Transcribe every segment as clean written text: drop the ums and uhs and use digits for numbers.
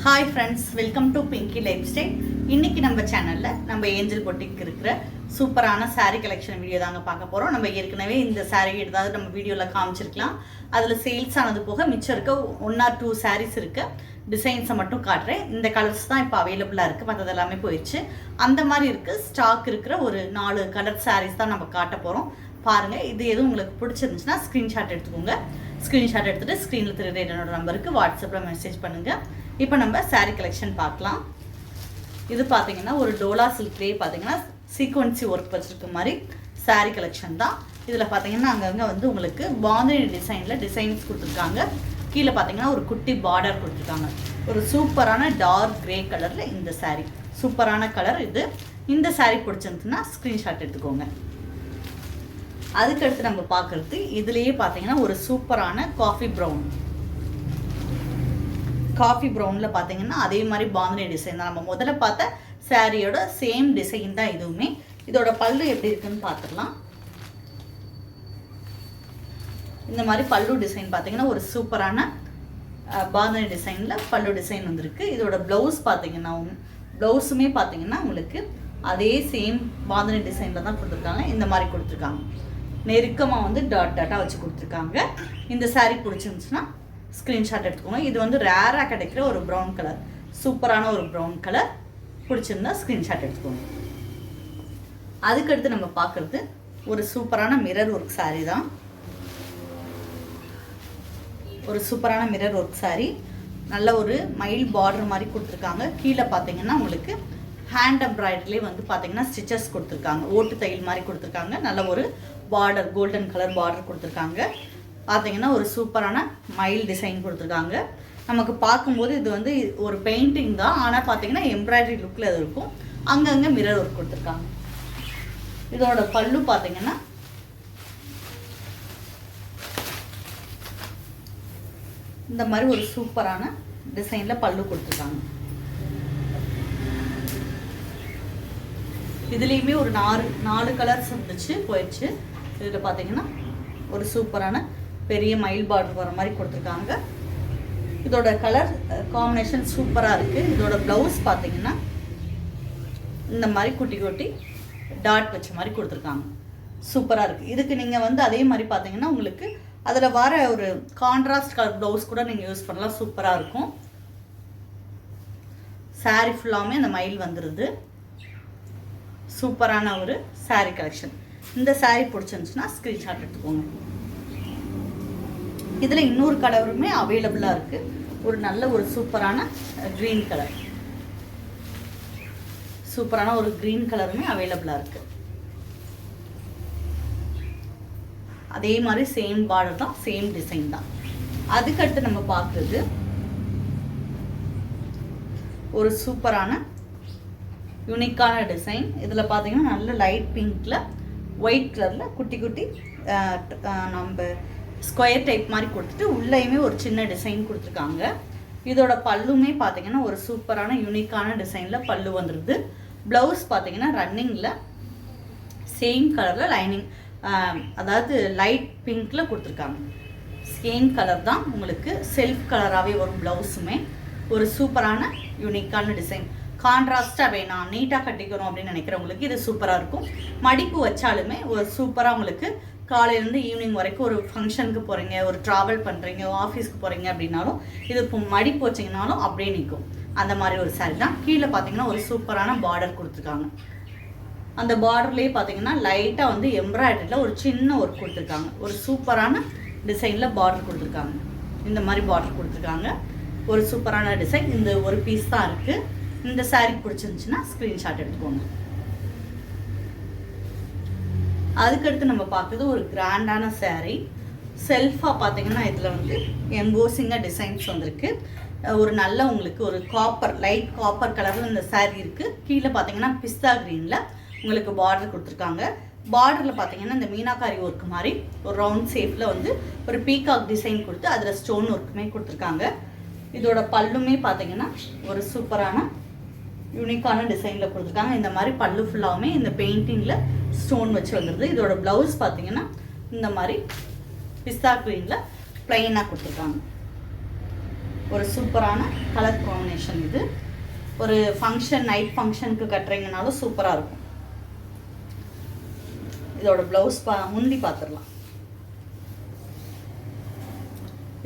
Hi friends, welcome to Pinki life style. இன்னைக்கு நம்ம சேனலில் நம்ம ஏஞ்சல் பொட்டிக்கு இருக்கிற சூப்பரான சாரீ கலெக்ஷன் வீடியோ தாங்க பார்க்க போகிறோம். நம்ம ஏற்கனவே இந்த சாரீ ஏதாவது நம்ம வீடியோவில் காமிச்சிருக்கலாம். அதில் சேல்ஸ் ஆனது போக மிச்சம் இருக்க 1 or 2 சாரீஸ் இருக்க டிசைன்ஸை மட்டும் காட்டுறேன். இந்த கலர்ஸ் தான் இப்போ அவைலபிளாக இருக்குது, மற்றது எல்லாமே போயிடுச்சு. அந்த மாதிரி இருக்குது, ஸ்டாக் இருக்கிற ஒரு 4 கலர் சாரீஸ் தான் நம்ம காட்ட போகிறோம். பாருங்கள், இது எதுவும் உங்களுக்கு பிடிச்சிருந்துச்சுன்னா ஸ்க்ரீன்ஷாட் எடுத்துக்கோங்க. ஸ்க்ரீன்ஷாட் எடுத்துகிட்டு ஸ்க்ரீனில் தெரியுற என்னோட நம்பருக்கு வாட்ஸ்அப்பில் மெசேஜ் பண்ணுங்கள். இப்போ நம்ம சாரீ கலெக்ஷன் பார்க்கலாம். இது பார்த்தீங்கன்னா ஒரு டோலா சில்க்லேயே பார்த்தீங்கன்னா சீக்வன்சி ஒர்க் வச்சுருக்க மாதிரி சாரீ கலெக்ஷன் தான். இதில் பார்த்தீங்கன்னா அங்கங்கே வந்து உங்களுக்கு பாந்தினி டிசைனில் டிசைன்ஸ் கொடுத்துருக்காங்க. கீழே பார்த்தீங்கன்னா ஒரு குட்டி பார்டர் கொடுத்துருக்காங்க. ஒரு சூப்பரான டார்க் கிரே கலரில் இந்த சாரீ, சூப்பரான கலர் இது. இந்த சாரீ பிடிச்சிருந்துச்சுன்னா ஸ்க்ரீன்ஷாட் எடுத்துக்கோங்க. அதுக்கடுத்து நம்ம பார்க்குறது இதுலேயே பார்த்தீங்கன்னா ஒரு சூப்பரான காஃபி ப்ரௌனில் பார்த்தீங்கன்னா அதே மாதிரி பாந்தினி டிசைன் தான். நம்ம முதல்ல பார்த்த சாரியோட சேம் டிசைன் தான் இதுவுமே. இதோட பல்லு எப்படி இருக்குன்னு பார்த்துக்கலாம். இந்த மாதிரி பல்லு டிசைன் பார்த்தீங்கன்னா ஒரு சூப்பரான பாந்தினி டிசைனில் பல்லு டிசைன் வந்திருக்கு. இதோட ப்ளவுஸ் பார்த்தீங்கன்னா ப்ளவுஸுமே பார்த்தீங்கன்னா உங்களுக்கு அதே சேம் பாந்தினி டிசைனில் தான் கொடுத்துருக்காங்க. இந்த மாதிரி கொடுத்துருக்காங்க, நெருக்கமாக வந்து டாட்டாக வச்சு கொடுத்துருக்காங்க. இந்த சாரீ பிடிச்சிருந்துச்சுன்னா ஸ்க்ரீன்ஷாட் எடுத்துக்கோங்க. இது வந்து ரேராக கிடைக்கிற ஒரு ப்ரௌன் கலர், சூப்பரான ஒரு ப்ரௌன் கலர். பிடிச்சிருந்தா ஸ்க்ரீன்ஷாட் எடுத்துக்கோங்க. அதுக்கடுத்து நம்ம பார்க்குறது ஒரு சூப்பரான மிரர் ஒர்க் சாரீ தான். ஒரு சூப்பரான மிரர் ஒர்க் சாரீ, நல்ல ஒரு மயில் பார்டர் மாதிரி கொடுத்துருக்காங்க. கீழே பார்த்தீங்கன்னா உங்களுக்கு ஹேண்ட் எம்ப்ராய்டரிலே வந்து பார்த்தீங்கன்னா ஸ்டிச்சஸ் கொடுத்துருக்காங்க, ஓட்டு தையல் மாதிரி கொடுத்துருக்காங்க. நல்ல ஒரு பார்டர், கோல்டன் கலர் பார்டர் கொடுத்துருக்காங்க. பார்த்தீங்கன்னா ஒரு சூப்பரான மயில் டிசைன் கொடுத்துருக்காங்க. நமக்கு பார்க்கும்போது இது வந்து ஒரு பெயிண்டிங் தான், ஆனால் பார்த்தீங்கன்னா எம்ப்ராய்டரி லுக்கில் அது இருக்கும். அங்கங்கே மிரர் ஒர்க் கொடுத்துருக்காங்க. இதோட பல்லு பார்த்தீங்கன்னா இந்த மாதிரி ஒரு சூப்பரான டிசைனில் பல்லு கொடுத்துருக்காங்க. இதுலேயுமே ஒரு 4 கலர்ஸ் இருந்துச்சு, போயிடுச்சு. இதில் பார்த்தீங்கன்னா ஒரு சூப்பரான பெரிய மயில் பார்டர் வர மாதிரி கொடுத்துருக்காங்க. இதோட கலர் காம்பினேஷன் சூப்பராக இருக்குது. இதோட ப்ளவுஸ் பார்த்தீங்கன்னா இந்த மாதிரி குட்டி குட்டி டாட் வச்ச மாதிரி கொடுத்துருக்காங்க, சூப்பராக இருக்குது. இதுக்கு நீங்கள் வந்து அதே மாதிரி பார்த்தீங்கன்னா உங்களுக்கு அதில் வர ஒரு கான்ட்ராஸ்ட் கலர் ப்ளவுஸ் கூட நீங்கள் யூஸ் பண்ணலாம், சூப்பராக இருக்கும். சாரீ ஃபுல்லாமே அந்த மயில் வந்துடுது. சூப்பரான ஒரு சாரீ கலெக்ஷன். இந்த சாரீ பிடிச்சிருந்துச்சுன்னா ஸ்க்ரீன்ஷாட் எடுத்துக்கோங்க. இதில் இன்னொரு கலருமே அவைலபிளாக இருக்குது. ஒரு நல்ல ஒரு சூப்பரான க்ரீன் கலர், சூப்பரான ஒரு க்ரீன் கலருமே அவைலபிளாக இருக்குது. அதே மாதிரி சேம் பார்டர் தான், சேம் டிசைன் தான். அதுக்கடுத்து நம்ம பார்க்குறது ஒரு சூப்பரான யூனிக்கான டிசைன். இதில் பார்த்தீங்கன்னா நல்ல லைட் பிங்க்கில் ஒயிட் கலரில் குட்டி குட்டி நம்ம ஸ்கொயர் டைப் மாதிரி கொடுத்துட்டு உள்ளேயுமே ஒரு சின்ன டிசைன் கொடுத்துருக்காங்க. இதோட பல்லுமே பார்த்தீங்கன்னா ஒரு சூப்பரான யூனிக்கான டிசைனில் பல்லு வந்துடுது. ப்ளவுஸ் பார்த்தீங்கன்னா ரன்னிங்கில் சேம் கலரில் லைனிங், அதாவது லைட் பிங்க்கில் கொடுத்துருக்காங்க. சேம் கலர் தான், உங்களுக்கு செல்ஃப் கலராகவே வரும் ப்ளவுஸுமே. ஒரு சூப்பரான யூனிக்கான டிசைன். கான்ட்ராஸ்டாக வேணாம், நீட்டாக கட்டிக்கணும் அப்படின்னு நினைக்கிறவங்களுக்கு இது சூப்பராக இருக்கும். மடிப்பு வச்சாலுமே ஒரு சூப்பராக உங்களுக்கு காலையிலேருந்து ஈவினிங் வரைக்கும் ஒரு ஃபங்க்ஷனுக்கு போகிறீங்க, ஒரு ட்ராவல் பண்ணுறீங்க, ஆஃபீஸ்க்கு போகிறீங்க அப்படின்னாலும் இது இப்போ மடிப்பு வச்சிங்கனாலும் அப்படியே நிற்கும். அந்த மாதிரி ஒரு சாரீ தான். கீழே பார்த்தீங்கன்னா ஒரு சூப்பரான பார்டர் கொடுத்துருக்காங்க. அந்த பார்டர்லேயே பார்த்தீங்கன்னா லைட்டாக வந்து எம்ப்ராய்டரியில் ஒரு சின்ன ஒர்க் கொடுத்துருக்காங்க. ஒரு சூப்பரான டிசைனில் பார்டர் கொடுத்துருக்காங்க. இந்த மாதிரி பார்டர் கொடுத்துருக்காங்க. ஒரு சூப்பரான டிசைன். இந்த ஒரு பீஸ் தான் இருக்குது. இந்த சாரீ பிடிச்சிருந்துச்சுன்னா ஸ்க்ரீன்ஷாட் எடுத்துக்கோங்க. அதுக்கடுத்து நம்ம பார்க்குறது ஒரு கிராண்டான சாரீ. செல்ஃபாக பார்த்தீங்கன்னா இதில் வந்து எம்போசிங்காக டிசைன்ஸ் வந்திருக்கு. ஒரு நல்ல உங்களுக்கு ஒரு காப்பர், லைட் காப்பர் கலரில் இந்த சாரீ இருக்குது. கீழே பார்த்தீங்கன்னா பிஸ்தா க்ரீனில் உங்களுக்கு பார்டர் கொடுத்துருக்காங்க. பார்டரில் பார்த்தீங்கன்னா இந்த மீனாக்காரி ஒர்க் மாதிரி ஒரு ரவுண்ட் ஷேப்பில் வந்து ஒரு பீகாக் டிசைன் கொடுத்து அதில் ஸ்டோன் ஒர்க்குமே கொடுத்துருக்காங்க. இதோட பல்லுமே பார்த்தீங்கன்னா ஒரு சூப்பரான யூனிக்கான டிசைனில் கொடுத்துருக்காங்க. இந்த மாதிரி பல்லு ஃபுல்லாகவுமே இந்த பெயிண்டிங்கில் ஸ்டோன் வச்சு வந்துடுது. இதோட ப்ளவுஸ் பார்த்தீங்கன்னா இந்த மாதிரி பிஸ்தா க்ரீனில் ப்ளைனாக கொடுத்துருக்காங்க. ஒரு சூப்பரான கலர் காம்பினேஷன் இது. ஒரு ஃபங்க்ஷன், நைட் ஃபங்க்ஷனுக்கு கட்டுறீங்கனாலும் சூப்பராக இருக்கும். இதோட ப்ளவுஸ் முந்தி பார்த்துடலாம்.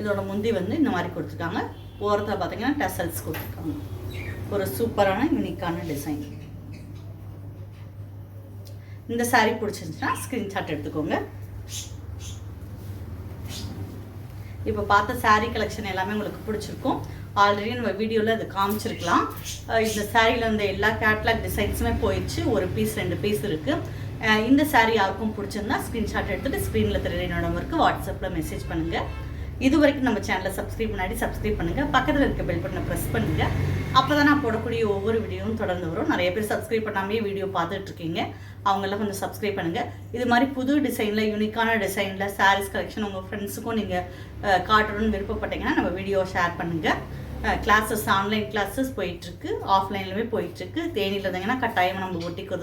இதோட முந்தி வந்து இந்த மாதிரி கொடுத்துருக்காங்க. ஓரத்தில் பார்த்தீங்கன்னா டசல்ஸ் கொடுத்துருக்காங்க. ஒரு சூப்பரான யூனிக்கான டிசைன். இந்த சாரீ பிடிச்சிருந்துச்சுன்னா ஸ்க்ரீன்ஷாட் எடுத்துக்கோங்க. இப்போ பார்த்த சாரீ கலெக்ஷன் எல்லாமே உங்களுக்கு பிடிச்சிருக்கும். ஆல்ரெடி நம்ம வீடியோவில் அது காமிச்சிருக்கலாம். இந்த சாரியில் இருந்த எல்லா கேட்லாக் டிசைன்ஸுமே போயிடுச்சு. ஒரு பீஸ் 2 பீஸ் இருக்குது. இந்த சாரீ யாருக்கும் பிடிச்சிருந்தா ஸ்க்ரீன்ஷாட் எடுத்துகிட்டு ஸ்க்ரீனில் தெரிய நம்பருக்கு வாட்ஸ்அப்பில் மெசேஜ் பண்ணுங்கள். இது வரைக்கும் நம்ம சேனலை சப்ஸ்கிரைப் பண்ணுங்கள். பக்கத்தில் இருக்க பெல் பட்டனை ப்ரெஸ் பண்ணுங்கள். அப்போ தான் நான் போடக்கூடிய ஒவ்வொரு வீடியோவும் தொடர்ந்து வரும். நிறைய பேர் சப்ஸ்கிரைப் பண்ணாமே வீடியோ பார்த்துட்ருக்கீங்க. அவங்களாம் கொஞ்சம் சப்ஸ்கிரைப் பண்ணுங்கள். இது மாதிரி புது டிசைனில், யூனிக்கான டிசைனில் சாரீஸ் கலெக்ஷன் உங்கள் ஃப்ரெண்ட்ஸுக்கும் நீங்கள் காட்டணும்னு விருப்பப்பட்டீங்கன்னா நம்ம வீடியோவை ஷேர் பண்ணுங்கள். கிளாஸஸ், ஆன்லைன் கிளாஸஸ் போயிட்டுருக்கு, ஆஃப்லைன்லேயுமே போயிட்டுருக்கு. தேனியில் இருந்தீங்கன்னா கட்டாயம் நம்ம ஒட்டிக்கு